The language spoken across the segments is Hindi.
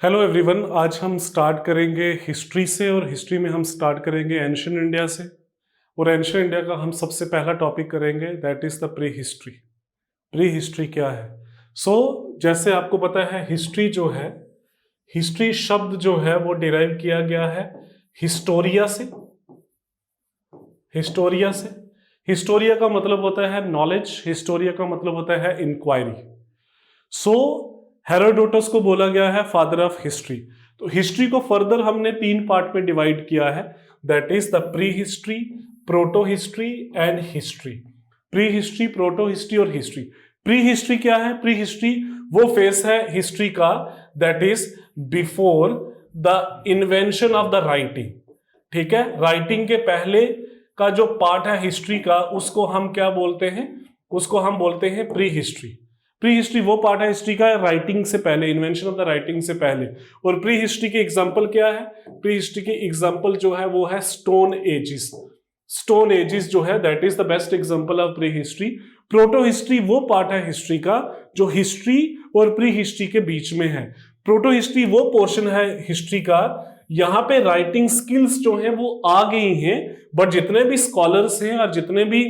हेलो एवरीवन, आज हम स्टार्ट करेंगे हिस्ट्री से और हिस्ट्री में हम स्टार्ट करेंगे एंशियंट इंडिया से। और एंशियंट इंडिया का हम सबसे पहला टॉपिक करेंगे, that is the pre history. Pre history क्या है? जैसे आपको पता है, हिस्ट्री जो है, हिस्ट्री शब्द जो है वो डिराइव किया गया है हिस्टोरिया से। हिस्टोरिया से हिस्टोरिया का मतलब होता है नॉलेज, हिस्टोरिया का मतलब होता है इंक्वायरी। हेरोडोटस को बोला गया है फादर ऑफ हिस्ट्री। तो हिस्ट्री को फर्दर हमने 3 पार्ट में डिवाइड किया है, that is the pre history, proto history and history. Pre history, proto history और हिस्ट्री। प्री हिस्ट्री क्या है? प्री हिस्ट्री वो फेस है हिस्ट्री का that is before the invention of the writing. ठीक है, राइटिंग के पहले का जो पार्ट है हिस्ट्री का, उसको हम क्या बोलते हैं? उसको हम बोलते हैं प्री हिस्ट्री। प्री हिस्ट्री वो पार्ट है हिस्ट्री का राइटिंग से पहले, इन्वेंशन ऑफ द राइटिंग से पहले। और प्री हिस्ट्री की एग्जांपल क्या है? प्री हिस्ट्री की एग्जांपल जो है वो है स्टोन एजिस। स्टोन एजिस जो है that is the best example of pre history. Proto history वो पार्ट है हिस्ट्री का जो हिस्ट्री और प्री हिस्ट्री के बीच में है। प्रोटो हिस्ट्री वो पोर्शन है हिस्ट्री का, यहां पे राइटिंग स्किल्स जो है वो आ गई हैं, बट जितने भी स्कॉलर्स हैं और जितने भी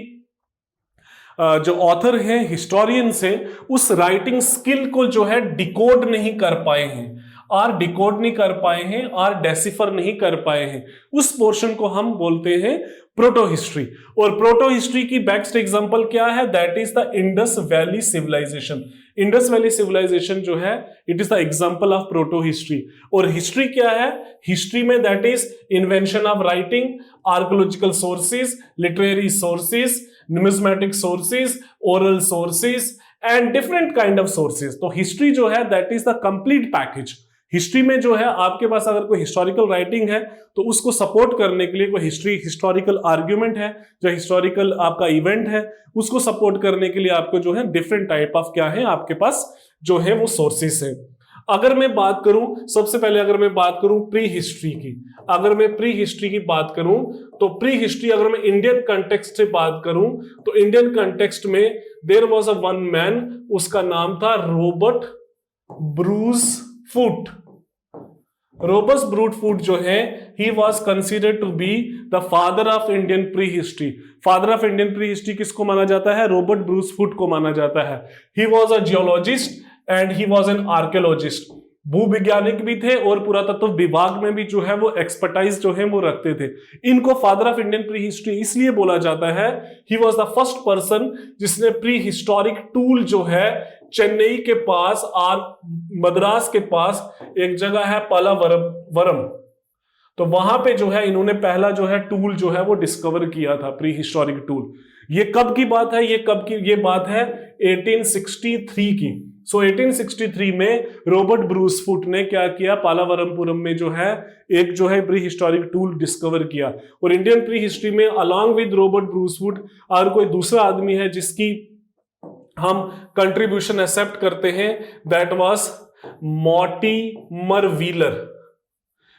जो ऑथर हैं, हिस्टोरियंस हैं, उस राइटिंग स्किल को जो है डिकोड नहीं कर पाए हैं, और डिकोड नहीं कर पाए हैं और डेसिफर नहीं कर पाए हैं। उस पोर्शन को हम बोलते हैं प्रोटो हिस्ट्री। और प्रोटो हिस्ट्री की बेस्ट एग्जांपल क्या है? That is the Indus valley civilisation. Indus valley civilisation जो है, it is the example of proto history. और हिस्ट्री क्या है? हिस्ट्री में that is invention of writing, archaeological sources, literary sources, numismatic sources, oral sources and different kind of sources. तो हिस्ट्री जो है that is the complete package. History में जो है आपके पास अगर कोई हिस्टोरिकल राइटिंग है तो उसको सपोर्ट करने के लिए कोई हिस्टोरिकल आर्ग्यूमेंट है, जो हिस्टोरिकल आपका इवेंट है, उसको सपोर्ट करने के लिए आपको जो है डिफरेंट टाइप ऑफ क्या है आपके पास जो है वो सोर्सेस है। अगर मैं बात करूं, सबसे पहले अगर मैं बात करूं प्री हिस्ट्री की, अगर मैं प्री हिस्ट्री की बात करूं तो प्री हिस्ट्री अगर मैं इंडियन कंटेक्स्ट से बात करूं तो इंडियन कंटेक्स्ट में there was a one man, उसका नाम था Robert Bruce Foote. Robert Bruce Foote जो है, he was considered to be the father of Indian prehistory. Father of Indian prehistory किसको माना जाता है? रॉबर्ट ब्रूस फूट को माना जाता है। He was a geologist and he was an archaeologist. भूविज्ञानिक भी थे और पुरातत्व विभाग में भी जो है वो एक्सपर्टाइज जो है वो रखते थे। इनको father of Indian pre history इसलिए बोला जाता है, he was the first person जिसने प्री हिस्टोरिक टूल जो है चेन्नई के पास और मद्रास के पास एक जगह है पलावरम, तो वहां पे जो है इन्होंने पहला जो है टूल जो है वो डिस्कवर किया था, प्री हिस्टोरिक टूल। ये कब की बात है? ये बात है 1863 की। 1863 में रॉबर्ट ब्रूस फूट ने क्या किया? पालावरमपुरम में जो है एक जो है प्री हिस्टोरिक टूल डिस्कवर किया। और इंडियन प्री हिस्ट्री में along with Robert Bruce Foote और कोई दूसरा आदमी है जिसकी हम कंट्रीब्यूशन एक्सेप्ट करते हैं, that was Mortimer Wheeler.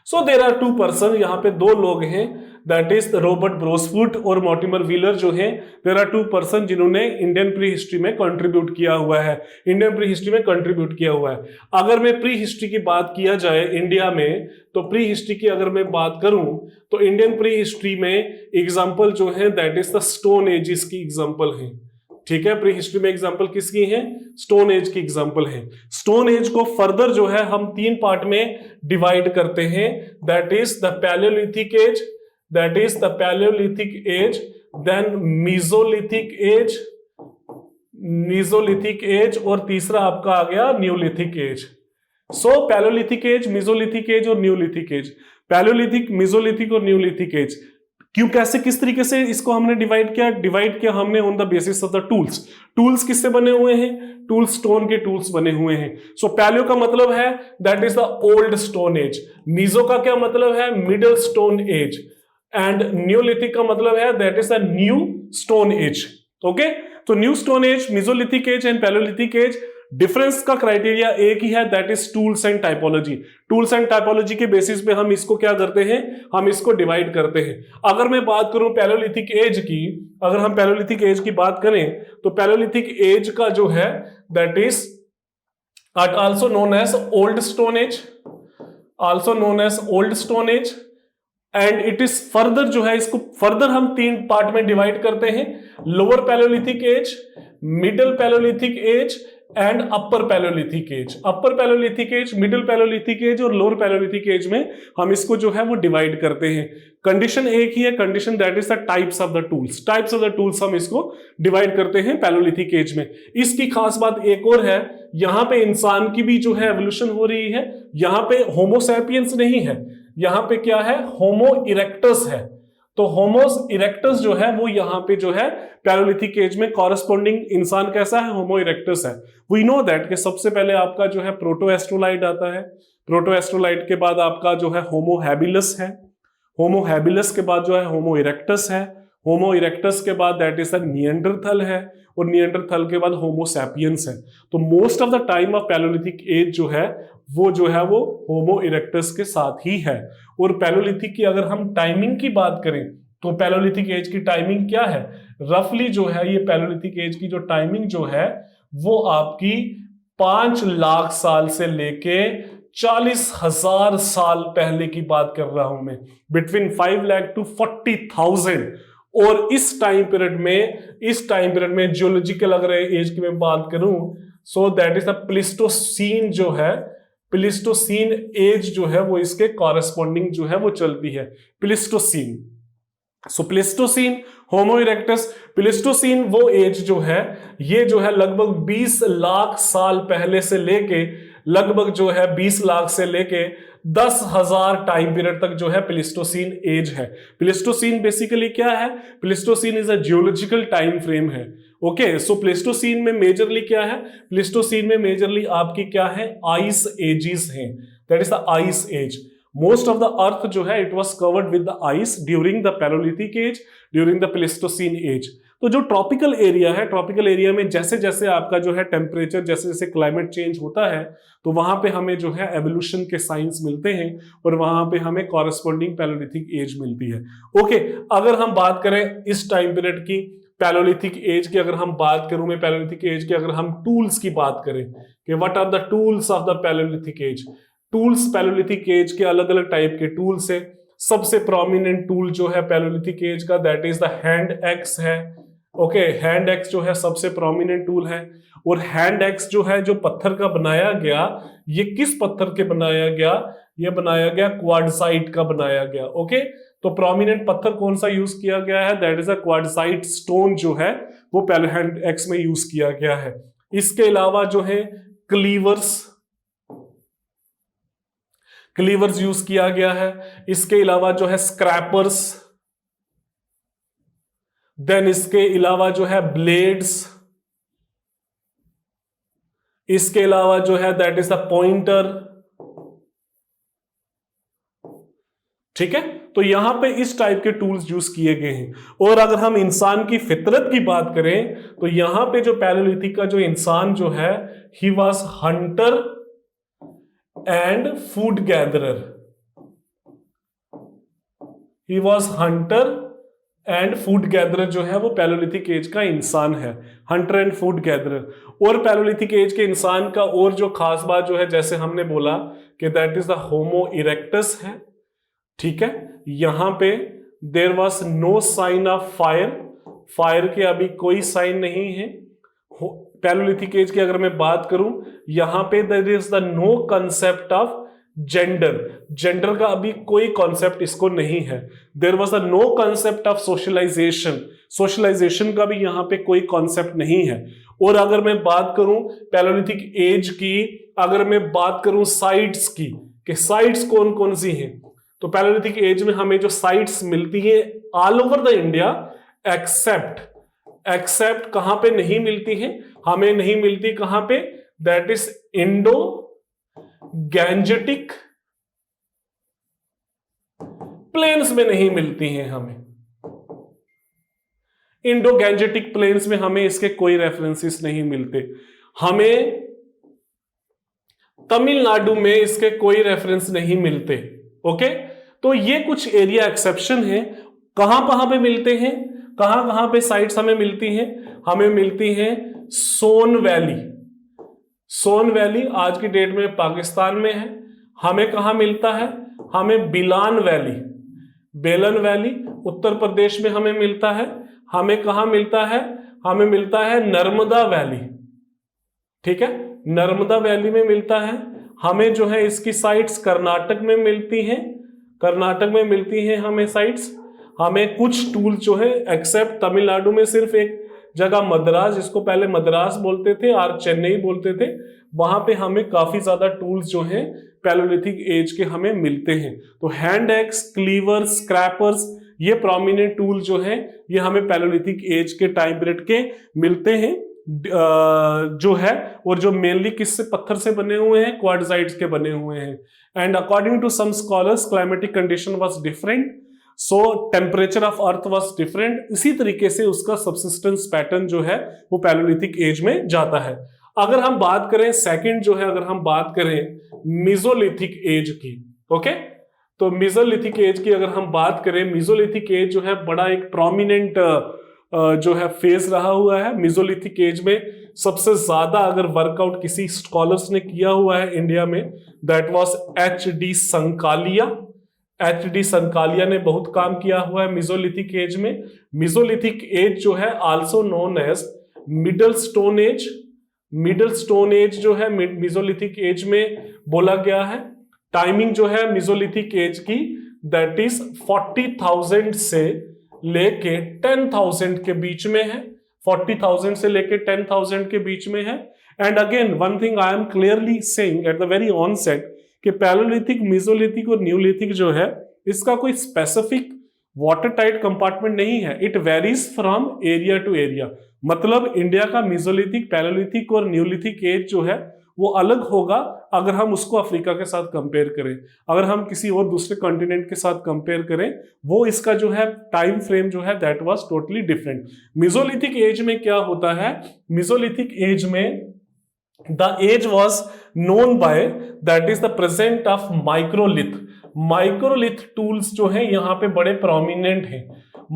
So there are 2 person, यहां पे 2 लोग हैं, that is Robert Bruce Foote और मॉर्टिमर व्हीलर जो हैं। देयर आर 2 पर्सन जिन्होंने इंडियन प्री हिस्ट्री में कंट्रीब्यूट किया हुआ है, इंडियन प्री हिस्ट्री में कंट्रीब्यूट किया हुआ है। अगर मैं प्री हिस्ट्री की बात किया जाए इंडिया में, तो प्री हिस्ट्री की अगर मैं बात करूं तो इंडियन प्री हिस्ट्री में एग्जाम्पल जो है that is the stone ages की एग्जाम्पल है। ठीक है, प्री हिस्ट्री में एग्जांपल किसकी है? स्टोन एज की एग्जांपल है। स्टोन एज को फर्दर जो है हम 3 पार्ट में डिवाइड करते हैं, that is the palaeolithic age, that is the palaeolithic age, then mesolithic age और तीसरा आपका आ गया neolithic age. So palaeolithic age, mesolithic age और न्यूलिथिक एज। पैलियोलिथिक, मीसोलिथिक और न्यूलिथिक एज क्यों, कैसे, किस तरीके से इसको हमने डिवाइड किया हमने on the basis of the tools. Tools किससे बने हुए हैं? टूल्स स्टोन के टूल्स बने हुए हैं। सो पैलियो का मतलब है that is the old stone age, meso का क्या मतलब है? Middle stone age, and neolithic का मतलब है that is the new stone age. Okay, तो new stone age, mesolithic age and palaeolithic age, difference का क्राइटेरिया एक ही है, that is tools and typology. Tools and typology के बेसिस पे हम इसको क्या करते हैं? हम इसको डिवाइड करते हैं। अगर मैं बात करूं पैलियोलिथिक एज की, अगर हम पैलियोलिथिक एज की बात करें तो पैलियोलिथिक एज का जो है that is also known as old stone age, also known as old stone age, and it is further जो है, इसको फर्दर हम 3 पार्ट में डिवाइड करते हैं, lower palaeolithic age, middle palaeolithic age and upper palaeolithic age. Upper palaeolithic age, middle palaeolithic age और लोअर पैलोलिथिक एज में हम इसको जो है वो डिवाइड करते हैं। कंडीशन एक ही है, condition that is the types of the tools, types of the tools हम इसको डिवाइड करते हैं पैलोलिथिक एज में। इसकी खास बात एक और है, यहां पे इंसान की भी जो है एवोल्यूशन हो रही है, यहां पे होमो सैपियंस नहीं है, यहां पे क्या है, होमो इरेक्टस है। तो होमोस इरेक्टस जो है वो यहां पे जो है पैलोलिथिक एज में कॉरेस्पॉन्डिंग इंसान कैसा है, होमो इरेक्टस है। वी नो दैट कि सबसे पहले आपका जो है प्रोटोएस्ट्रोलाइट आता है, प्रोटोएस्ट्रोलाइट के बाद आपका जो है होमो हैबिलस है, होमो हैबिलस के बाद जो है होमो इरेक्टस है, होमो इरेक्टस के बाद दैट इज द निएंडरथल है, और निएंडरथल के बाद होमो सैपियंस है। तो most of the time of palaeolithic age जो है वो होमो इरेक्टस के साथ ही है। और पैलोलिथिक की अगर हम टाइमिंग की बात करें तो पैलोलिथिक एज की टाइमिंग क्या है, रफली जो है ये पैलोलिथिक एज की जो टाइमिंग जो है वो आपकी 5 लाख साल से लेके 40,000 साल पहले की बात कर रहा हूं मैं, बिटवीन 5 लाख टू 40,000। और इस टाइम पीरियड में जियोलॉजिकल अगर एज की मैं बात करूं, so that is the Pleistocene जो है, प्लिस्टोसीन एज जो है वो इसके कॉरेस्पॉन्डिंग जो है वो चलती है, प्लिस्टोसीन। सो प्लिस्टोसीन, होमो इरेक्टस, प्लिस्टोसीन वो एज जो है, ये जो है लगभग 20 लाख साल पहले से लेके लगभग जो है 20 लाख से लेके 10,000 टाइम पीरियड तक जो है प्लिस्टोसीन एज है। प्लिस्टोसीन बेसिकली क्या है, Pleistocene is a geological time frame है। ओके, सो प्लिस्टोसीन में मेजरली क्या है, प्लिस्टोसीन में मेजरली आपकी क्या है, आइस एजेस हैं, that is the ice age. Most of the earth जो है it was covered with the ice during the palaeolithic age, during the Pleistocene age. तो जो ट्रॉपिकल एरिया है, ट्रॉपिकल एरिया में जैसे जैसे आपका जो है टेम्परेचर, जैसे जैसे क्लाइमेट चेंज होता है, तो वहां पे हमें जो है एवोल्यूशन के साइंस मिलते हैं और वहां पे हमें कॉरेस्पॉन्डिंग पैलोलिथिक एज मिलती है। ओके, अगर हम बात करें इस टाइम पीरियड की पैलोलिथिक एज की, अगर हम बात करूं मैं पैलोलिथिक एज की, अगर हम टूल्स की बात करें कि what are the tools of the palaeolithic age, tools palaeolithic age के अलग अलग टाइप के टूल्स है। सबसे प्रोमिनेंट टूल जो है पैलोलिथिक एज का that is the hand axe है। ओके, हैंड एक्स जो है सबसे प्रोमिनेंट टूल है। और हैंड एक्स जो है जो पत्थर का बनाया गया, ये किस पत्थर के बनाया गया, ये बनाया गया क्वार्टजाइट का बनाया गया। ओके, तो प्रोमिनेंट पत्थर कौन सा यूज किया गया है, that is a quartzite stone जो है वो हैंड एक्स में यूज किया गया है। इसके अलावा जो है क्लीवर्स यूज किया गया है। इसके अलावा जो है स्क्रैपर्स, देन इसके अलावा जो है ब्लेड्स, इसके अलावा जो है दैट इज द पॉइंटर। ठीक है, तो यहां पे इस टाइप के टूल्स यूज किए गए हैं। और अगर हम इंसान की फितरत की बात करें तो यहां पे जो पैलोलिथिक का जो इंसान जो है, he was Hunter and food gatherer, he was Hunter and food gatherer जो है वो पैलोलिथिक एज का इंसान है, हंटर एंड फूड गैदरर। और पैलोलिथिक एज के इंसान का और जो खास बात जो है, जैसे हमने बोला कि that is the Homo erectus है। ठीक है, यहां पे there was no sign of fire, fire के अभी कोई साइन नहीं है। पैलोलिथिक एज की अगर मैं बात करूं, यहां पे there is the no concept of gender, gender का अभी कोई कॉन्सेप्ट इसको नहीं है। There was the no concept of socialisation, socialisation का भी यहां पे कोई कॉन्सेप्ट नहीं है। और अगर मैं बात करूं पैलोलिथिक एज की, अगर मैं बात करूं साइट्स की, कि साइट्स कौन कौन सी हैं, तो पैलोलिथिक एज में हमें जो साइट्स मिलती है all over the India, except कहां पे नहीं मिलती है, हमें नहीं मिलती कहां पे, that is Indo Gangetic plains में नहीं मिलती हैं हमें। इंडो गैंजेटिक प्लेन्स में हमें इसके कोई रेफरेंसेस नहीं मिलते। हमें तमिलनाडु में इसके कोई रेफरेंस नहीं मिलते। ओके, तो ये कुछ एरिया एक्सेप्शन है। कहां पे मिलते हैं, कहां पे साइट्स हमें मिलती हैं, हमें मिलती हैं सोन वैली। सोन वैली आज की डेट में पाकिस्तान में है। हमें कहाँ मिलता है? हमें बिलान वैली, बेलन वैली उत्तर प्रदेश में हमें मिलता है। हमें कहाँ मिलता है? हमें मिलता है नर्मदा वैली, ठीक है, नर्मदा वैली में मिलता है। हमें जो है इसकी साइट्स कर्नाटक में मिलती हैं, कर्नाटक में मिलती हैं हमें साइट्स। हमें कुछ टूल जो है एक्सेप्ट तमिलनाडु में सिर्फ एक जगह मद्रास, जिसको पहले मद्रास बोलते थे और चेन्नई बोलते थे, वहां पे हमें काफी ज्यादा टूल्स जो हैं पैलोलिथिक एज के हमें मिलते हैं। तो हैंड एक्स, क्लीवर्स, स्क्रैपर्स, ये प्रोमिनेंट टूल जो है ये हमें पैलोलिथिक एज के टाइम पीरियड के मिलते हैं जो है, और जो मेनली किससे, पत्थर से बने हुए हैं, क्वार्टजाइट्स के बने हुए हैं। And according to some scholars climatic condition was different, so temperature of earth was different. इसी तरीके से उसका सबसिस्टेंस पैटर्न जो है वो पैलोलिथिक एज में जाता है। अगर हम बात करें सेकंड जो है, अगर हम बात करें मेसोलिथिक एज की, ओके, तो मेसोलिथिक एज की अगर हम बात करें, मेसोलिथिक एज जो है बड़ा एक प्रोमिनेंट जो है फेज रहा हुआ है। मेसोलिथिक एज में सबसे ज्यादा अगर वर्कआउट किसी स्कॉलर्स ने किया हुआ है इंडिया में, that was H D. Sankalia. H D. Sankalia ने बहुत काम किया हुआ है मेसोलिथिक एज में। मेसोलिथिक एज जो है also known as middle stone age. Middle stone age जो है मेसोलिथिक एज में बोला गया है। टाइमिंग जो है मेसोलिथिक एज की दैट इज 40,000 से लेके 10,000 के बीच में है। 40,000 से लेके 10,000 के बीच में है। And again one thing I am clearly saying at the very onset कि पैलोलिथिक, मेसोलिथिक और न्यूलिथिक जो है इसका कोई स्पेसिफिक वाटर टाइट कंपार्टमेंट नहीं है। It varies from area to area. मतलब इंडिया का मेसोलिथिक, पैलोलिथिक और न्यूलिथिक एज जो है वो अलग होगा अगर हम उसको अफ्रीका के साथ कंपेयर करें। अगर हम किसी और दूसरे कॉन्टिनेंट के साथ कंपेयर करें, वो इसका जो है टाइम फ्रेम जो है that was totally different. Mesolithic age में क्या होता है? मेसोलिथिक एज में the age was known by that is the present of microlith। Microlith tools जो है यहाँ पे बड़े प्रोमिनेंट हैं।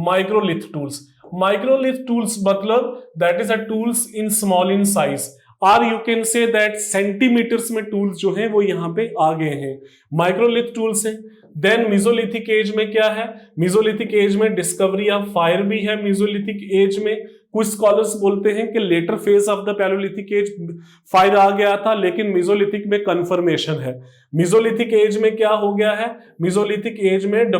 माइक्रोलिथ टूल्स मतलब that is a tools in small in size, और you can say that centimetres में टूल्स जो है वो यहाँ पे आ गए हैं, माइक्रोलिथ टूल्स है। देन मेसोलिथिक एज में क्या है? मेसोलिथिक एज में डिस्कवरी ऑफ फायर भी है। मेसोलिथिक एज में कुछ स्कॉलर्स बोलते हैं कि later phase of the palaeolithic age fire आ गया था, लेकिन मेसोलिथिक में कन्फर्मेशन है। मेसोलिथिक एज में क्या हो गया है? मेसोलिथिक एज में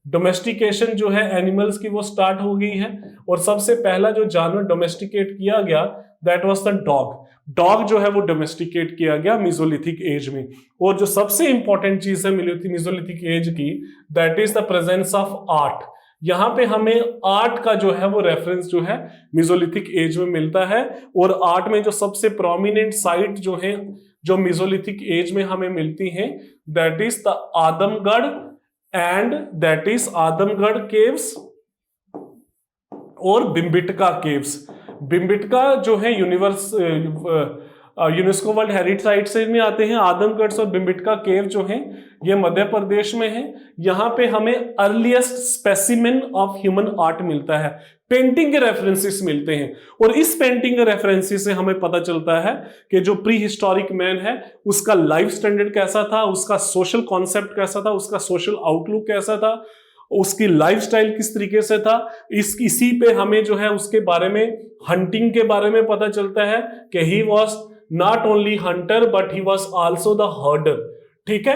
डोमेस्टिकेशन जो है एनिमल्स की वो स्टार्ट हो गई है, और सबसे पहला जो जानवर डोमेस्टिकेट किया गया दैट वाज द डॉग जो है वो डोमेस्टिकेट किया गया मेसोलिथिक एज में। और जो सबसे इंपॉर्टेंट चीज है मेसोलिथिक एज की that is the presence of art. यहाँ पे हमें आर्ट का जो है वो रेफरेंस जो है मेसोलिथिक एज में मिलता है। और आर्ट में जो सबसे प्रोमिनेंट साइट जो है जो मेसोलिथिक एज में हमें मिलती हैं that is the Adamgarh, and that is Adamgarh caves और भिमबिटका केव्स। भिमबिटका जो है यूनेस्को वर्ल्ड हेरिटेज साइट से में आते हैं। आदमगढ़ और भिमबिटका केव जो हैं ये मध्य प्रदेश में है। यहाँ पे हमें earliest specimen of human art मिलता है, पेंटिंग के रेफरेंसेस मिलते हैं। और इस पेंटिंग के रेफरेंसेस से हमें पता चलता है कि जो प्री हिस्टोरिक मैन है उसका लाइफ स्टैंडर्ड कैसा था, उसका सोशल कॉन्सेप्ट कैसा था, उसका सोशल आउटलुक कैसा था, उसकी लाइफस्टाइल किस तरीके से था। इसी पे हमें जो है उसके बारे में, हंटिंग के बारे में पता चलता है कि he was not only Hunter but he was also the हर्डर। ठीक है,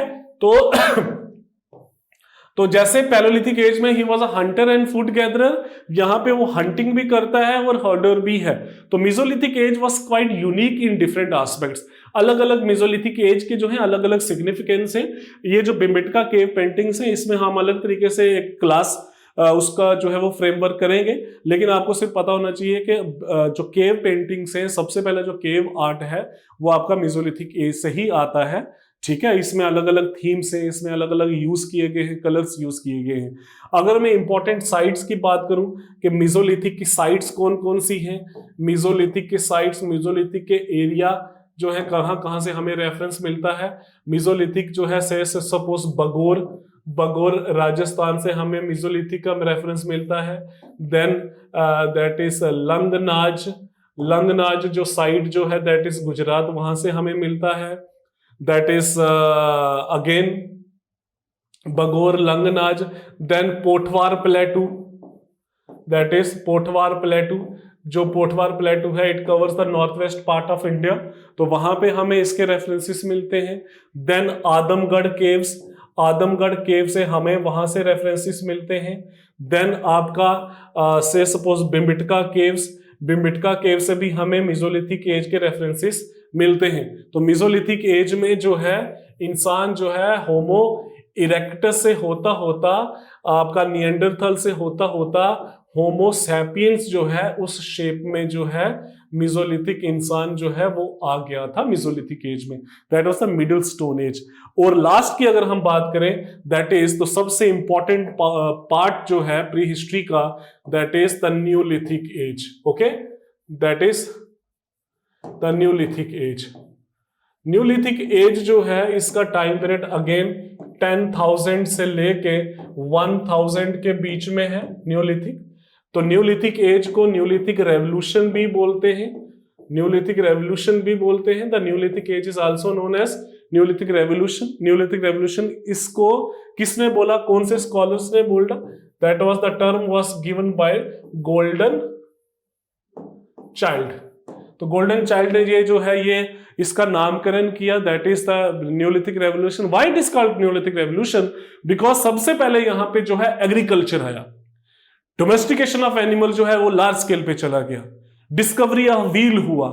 तो जैसे पैलोलिथिक एज में ही was a Hunter and food gatherer, यहां पे वो हंटिंग भी करता है और हर्डर भी है। तो Mesolithic as was quite unique in different aspects. अलग अलग मेसोलिथिक एज के जो है अलग अलग सिग्निफिकेंस है। ये जो भिमबिटका केव पेंटिंग्स है इसमें हम अलग तरीके से एक क्लास उसका जो है वो फ्रेमवर्क करेंगे, लेकिन आपको सिर्फ पता होना चाहिए कि जो केव पेंटिंग्स है, सबसे पहले जो केव आर्ट है वो आपका मेसोलिथिक एज से ही आता है। ठीक है, इसमें अलग अलग थीम्स हैं, इसमें अलग अलग यूज किए गए हैं, कलर्स यूज किए गए हैं। अगर मैं इंपॉर्टेंट साइट्स की बात करूं कि मेसोलिथिक की साइट्स कौन कौन सी हैं, मेसोलिथिक के साइट्स, मेसोलिथिक के एरिया जो है कहां कहां से हमें रेफरेंस मिलता है। मेसोलिथिक जो है से सपोज बगोर राजस्थान से हमें मेसोलिथिक का रेफरेंस मिलता है। देन दैट इज लंगनाज जो साइट जो है दैट इज गुजरात, वहां से हमें मिलता है। that is again Bagor Langanaj, then Potwar Plateau, that is Pothwar प्लेटू। जो पोठवार प्लेटू है it covers the north west part of India, तो वहां पे हमें इसके रेफरेंसेस मिलते हैं। देन आदमगढ़ केव्स, आदमगढ़ केव से हमें वहां से रेफरेंसेस मिलते हैं। देन आपका से सपोज बिम्बिटका केव्स, बिम्बिटका केव से भी हमें मिजोलिथिक एज के रेफरेंसेस मिलते हैं। तो मिजोलिथिक एज में जो है इंसान जो है होमो इरेक्टस से होता होता आपका निएंडरथल से होता होता होमो सैपियंस जो है उस शेप में जो है मिजोलिथिक इंसान जो है वो आ गया था मिजोलिथिक एज में। That was the middle stone as. और लास्ट की अगर हम बात करें दैट इज, तो सबसे इंपॉर्टेंट पार्ट जो है प्री हिस्ट्री का, that is the neolithic as. Okay, that is the neolithic age. Neolithic age जो है इसका टाइम पीरियड अगेन 10,000 से लेके 1000 के बीच में है न्यूलिथिक। तो न्यूलिथिक एज को न्यूलिथिक रेवोल्यूशन भी बोलते हैं, न्यूलिथिक रेवोल्यूशन भी बोलते हैं। The neolithic age is also known as neolithic revolution. Neolithic revolution इसको किसने बोला, कौन से स्कॉलर्स ने बोला? That was the term was given by Gordon Childe. तो गोल्डन चाइल्ड ने ये जो है ये इसका नामकरण किया, that is the neolithic revolution. Why it is called neolithic revolution? Because सबसे पहले यहां पे जो है एग्रीकल्चर आया, डोमेस्टिकेशन ऑफ एनिमल जो है वो लार्ज स्केल पे चला गया, डिस्कवरी ऑफ व्हील हुआ,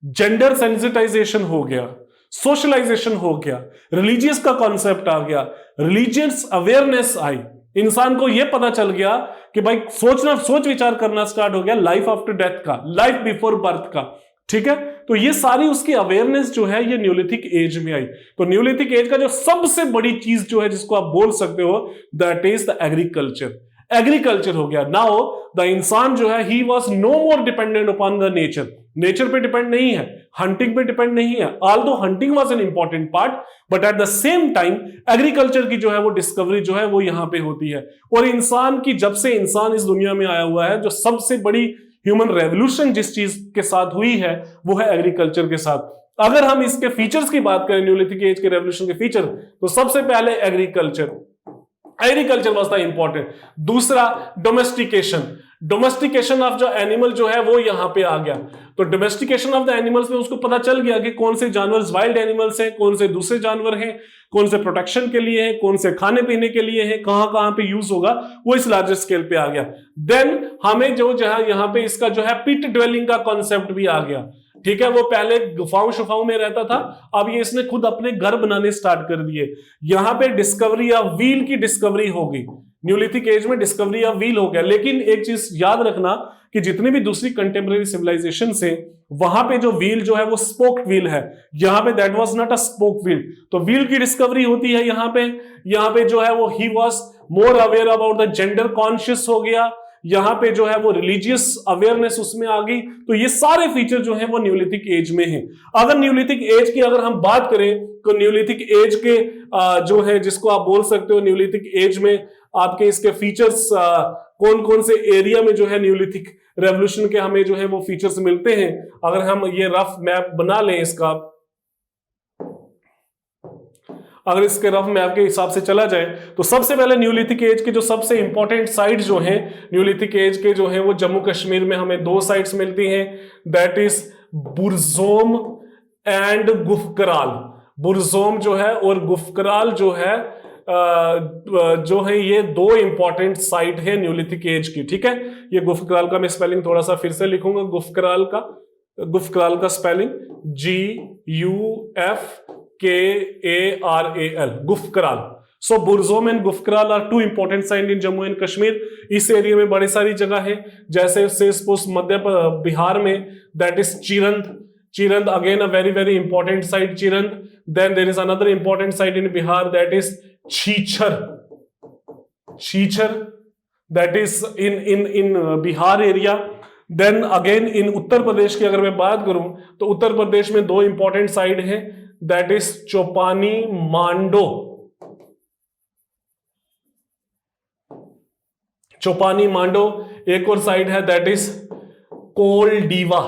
जेंडर सेंसिटाइजेशन हो गया, सोशलाइजेशन हो गया, रिलीजियस का कॉन्सेप्ट आ गया, रिलीजियस अवेयरनेस आई, इंसान को यह पता चल गया कि भाई सोच विचार करना स्टार्ट हो गया लाइफ आफ्टर डेथ का, लाइफ बिफोर बर्थ का। ठीक है, तो ये सारी उसकी अवेयरनेस जो है ये न्यूलिथिक एज में आई। तो न्यूलिथिक एज का जो सबसे बड़ी चीज जो है जिसको आप बोल सकते हो that is the agriculture. Agriculture हो गया। नाउ द इंसान जो है he was no more dependent upon the nature, nature पे डिपेंड नहीं है, हंटिंग पे डिपेंड नहीं है। Although hunting was an important part, but at the same time agriculture की जो है वो डिस्कवरी जो है वो यहां पे होती है। और इंसान की, जब से इंसान इस दुनिया में आया हुआ है, जो सबसे बड़ी ह्यूमन रेवोल्यूशन जिस चीज के साथ हुई है वो है एग्रीकल्चर के साथ। अगर हम इसके फीचर्स की बात करें, न्यूलिथिक एज के रेवोल्यूशन के फीचर, तो सबसे पहले agriculture, agriculture was the important. दूसरा डोमेस्टिकेशन, डोमेस्टिकेशन ऑफ जो एनिमल जो है वो यहां पे आ गया। तो डोमेस्टिकेशन ऑफ द एनिमल्स में उसको पता चल गया कि कौन से जानवर वाइल्ड एनिमल्स हैं, कौन से दूसरे जानवर हैं, कौन से प्रोटेक्शन के लिए है, कौन से खाने पीने के लिए है, कहां कहां पे यूज होगा, वो इस लार्जर स्केल पे आ गया। देन हमें जो है यहां पे इसका जो है पिट ड्वेलिंग का कॉन्सेप्ट भी आ गया। ठीक है, वो पहले गुफाओं शुफाओं में रहता था, अब ये इसने खुद अपने घर बनाने स्टार्ट कर दिए। यहां पे डिस्कवरी ऑफ व्हील की डिस्कवरी होगी, न्यूलिथिक एज में डिस्कवरी ऑफ व्हील हो गया। लेकिन एक चीज याद रखना कि जितनी भी दूसरी कंटेम्परेरी सिविलाइजेशन से, वहां पे जो व्हील जो है वो स्पोक व्हील है, यहां पे that was not a spoke wheel. तो व्हील की डिस्कवरी होती है यहां पे जो है वो he was more aware about the gender conscious हो गया, यहां पे जो है वो रिलीजियस अवेयरनेस उसमें आ गई। तो ये सारे फीचर जो है वो न्यूलिथिक एज में है। अगर न्यूलिथिक एज की अगर हम बात करें तो न्यूलिथिक एज के जो है जिसको आप बोल सकते हो न्यूलिथिक एज में आपके इसके फीचर्स कौन कौन से एरिया में जो है न्यूलिथिक रेवोल्यूशन के हमें जो है वो फीचर्स मिलते हैं। अगर हम ये रफ मैप बना लें इसका, अगर इसके रफ मैप के हिसाब से चला जाए तो सबसे पहले न्यूलिथिक एज के जो सबसे इंपॉर्टेंट साइट जो हैं न्यूलिथिक एज के जो है वो जम्मू कश्मीर में हमें दो साइट्स मिलती हैं, that is Burzahom and Gufkral. Burzahom जो है और गुफकराल जो है ये दो इंपॉर्टेंट साइट है न्यूलिथिक एज की। ठीक है, ये गुफकराल का मैं स्पेलिंग थोड़ा सा फिर से लिखूंगा, गुफकराल का spelling GUFKARAL, Gufkral. So Burzahom and Gufkral are two important site in Jammu and Kashmir. इस एरिया में बड़ी सारी जगह है, जैसे मध्य बिहार में that is Chirand again a very very important site Chirand. Then there is another important site in Bihar that is Chechar that is in Bihar area. Then again in Uttar Pradesh की अगर मैं बात करूं तो उत्तर प्रदेश में दो इंपॉर्टेंट साइट है, दैट इज चौपानी मांडो, एक और साइड है that is कोलडीवा।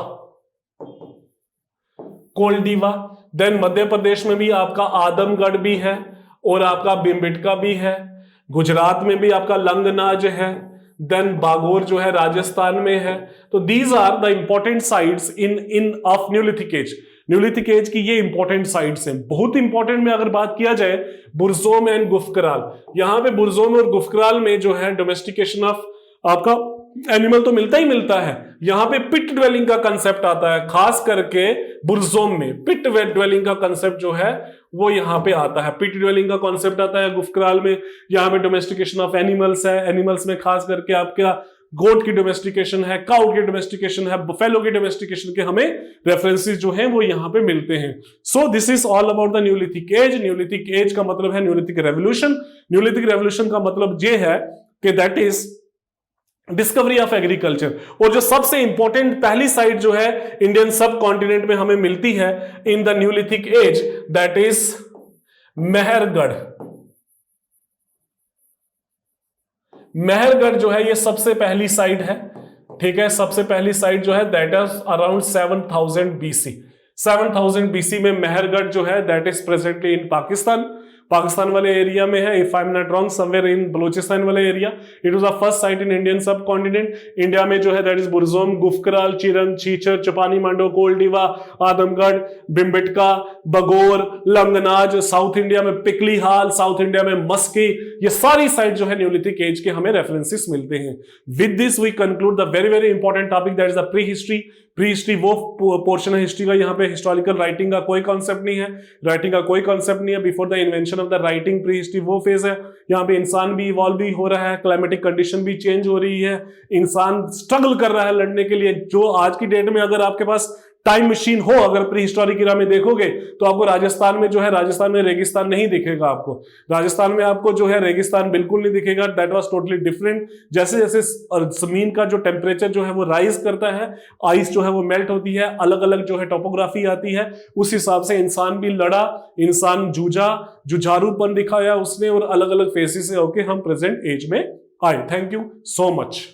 कोल्डिवा। Then Madhya Pradesh में भी आपका आदमगढ़ भी है और आपका भीमबेटका भी है। गुजरात में भी आपका लंगनाज है। देन बागोर जो है राजस्थान में है। तो these are the important sites in of neolithic age. Neolithic age की ये इंपॉर्टेंट साइट्स हैं। बहुत इंपॉर्टेंट में अगर बात किया जाए बुरजोम एंड गुफकराल, यहां पे बुरजोम और गुफकराल में जो है डोमेस्टिकेशन ऑफ आपका एनिमल तो मिलता ही मिलता है। यहां पे पिट ड्वेलिंग का कंसेप्ट आता है, खास करके बुरजोम में पिट ड्वेलिंग का कंसेप्ट जो है वो यहां पे आता है। पिट ड्वेलिंग का कॉन्सेप्ट आता है गुफकराल में। यहां पे डोमेस्टिकेशन ऑफ एनिमल्स है। एनिमल्स में खास करके आपका गोट की डोमेस्टिकेशन है, काउ की डोमेस्टिकेशन है, बफेलो की डोमेस्टिकेशन के हमें रेफरेंसेस जो है वो यहां पे मिलते हैं। So this is all about the neolithic age. Neolithic as का मतलब है न्यूलिथिक रेवोल्यूशन। न्यूलिथिक रेवोल्यूशन का मतलब ये है कि that is discovery of agriculture. और जो सबसे इंपॉर्टेंट पहली साइट जो है इंडियन सब कॉन्टिनेंट में हमें मिलती है in the neolithic as, that is Mehrgarh. Mehrgarh जो है ये सबसे पहली साइट है, ठीक है। सबसे पहली साइट जो है that is around 7000 BC. 7000 BC में मेहरगढ़ जो है that is presently in Pakistan वाले एरिया में है। If I am not wrong somewhere in Baluchistan वाले area. It was the first site in Indian subcontinent. India में जो है that is Burzahom, Gufkral, Chirand, Chechar, Chopani Mando, Koldihwa, Adamgarh, Bhimbetka, Bagor, Langhnaj. South India में पिकली हाल, साउथ इंडिया में मस्की। ये सारी साइट जो है न्यूलिथिक एज के हमें रेफरेंसेस मिलते हैं। With this we conclude the very very important topic that is the pre history. Pre history वो पोर्शन है हिस्ट्री का, यहाँ पे हिस्टोरिकल राइटिंग का कोई कॉन्सेप्ट नहीं है, राइटिंग का कोई कॉन्सेप्ट नहीं है। Before the invention of the writing pre history वो फेज है। यहाँ पे इंसान भी इवॉल्व भी हो रहा है, क्लाइमेटिक कंडीशन भी चेंज हो रही है, इंसान स्ट्रगल कर रहा है लड़ने के लिए। जो आज की डेट में अगर आपके पास टाइम मशीन हो, अगर प्री हिस्टोरिक इरा में देखोगे तो आपको राजस्थान में जो है, राजस्थान में रेगिस्तान नहीं दिखेगा आपको। राजस्थान में आपको जो है रेगिस्तान बिल्कुल नहीं दिखेगा। That was totally different. जैसे जैसे जमीन का जो टेम्परेचर जो है वो राइज करता है, आइस जो है वो मेल्ट होती है, अलग अलग जो है टोपोग्राफी आती है, उस हिसाब से इंसान भी लड़ा, इंसान जूझा, जुझारूपन दिखाया उसने, और अलग अलग फेसेस से होके हम प्रेजेंट एज में आए। Thank you so much.